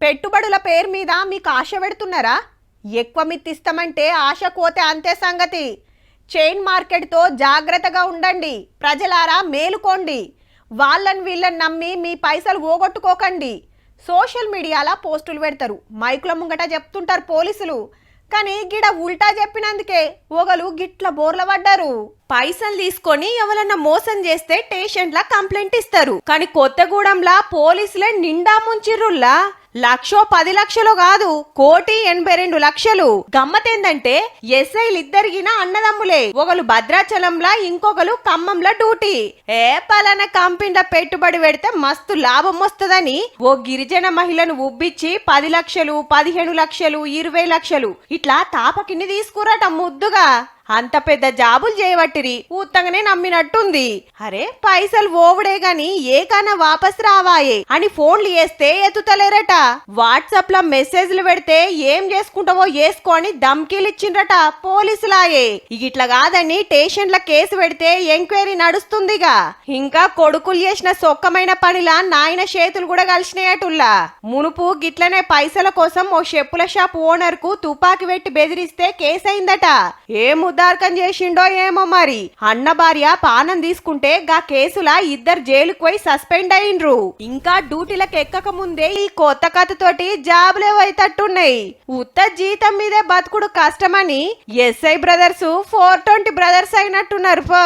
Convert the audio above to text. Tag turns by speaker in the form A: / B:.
A: పెట్టుబడుల పేరు మీద మీకు ఆశ పెడుతున్నారా? ఎక్కువ మిత్తిస్తామంటే ఆశ కోతే అంతే సంగతి. చైన్ మార్కెట్తో జాగ్రత్తగా ఉండండి. ప్రజలారా మేలుకోండి. వాళ్ళని వీళ్ళని నమ్మి మీ పైసలు పోగొట్టుకోకండి. సోషల్ మీడియాలో పోస్టులు పెడతారు, మైకుల ముంగట చెప్తుంటారు పోలీసులు. కానీ గిడ ఉల్టా చెప్పినందుకే ఓగలు గిట్ల బోర్ల పడ్డారు. పైసలు తీసుకొని ఎవరన్నా మోసం చేస్తే స్టేషన్లా కంప్లైంట్ ఇస్తారు. కానీ కొత్తగూడెంలా పోలీసులే నిండా ముంచిర్రుల్లా. 1,10 లక్షలు కాదు, 1,82,00,000. గమ్మతేందంటే ఎస్ఐలిద్దరిగిన అన్నదమ్ములే. ఒకరు భద్రాచలంలా, ఇంకొకరు ఖమ్మంలో డ్యూటీ. పలానా కంపెనీల పెట్టుబడి పెడితే మస్తు లాభం వస్తుందని ఓ గిరిజన మహిళను ఉబ్బిచ్చి 10 లక్షలు, 15 లక్షలు, 20 లక్షలు ఇట్లా తాపకిన్ని తీసుకురాట ముద్దుగా. అంత పెద్ద జాబులు చేయబట్టిరి, ఊతంగానే నమ్మినట్టుంది. అరే పైసలు ఓవుడే గాని ఏకన్నా వాపస్ రావాయే అని ఫోన్లు చేస్తే ఎత్తుతలేరట. వాట్సాప్ లో మెసేజ్లు పెడితే ఏం చేసుకుంటావో చేసుకో అని ధమ్కీలు ఇచ్చిండ్రట పోలీసులాయే. ఇట్లా కాదని స్టేషన్ల కేసు పెడితే ఎంక్వైరీ నడుస్తుందిగా. ఇంకా కొడుకులు చేసిన సొక్కమైన పనిలా నాయన చేతులు కూడా కలిసినాయటుల్లా. మునుపు గిట్లనే పైసల కోసం ఓ చెప్పుల షాప్ ఓనర్ కు తుపాకి పెట్టి బెదిరిస్తే కేసైందట. ఉదార్కం చేసిండో ఏమో మరి. అన్న భార్య పానం తీసుకుంటే గా కేసులా ఇద్దరు జైలుకు పోయి సస్పెండ్ అయిండ్రు. ఇంకా డ్యూటీలకు ఎక్కక ముందే ఈ కొత్త కథతోటి జాబులే వైతట్టున్నాయి. ఉత్త జీతం మీదే బతుకుడు కష్టమని ఎస్ఐ బ్రదర్స్ 420 బ్రదర్స్ అయినట్టున్నారు పో.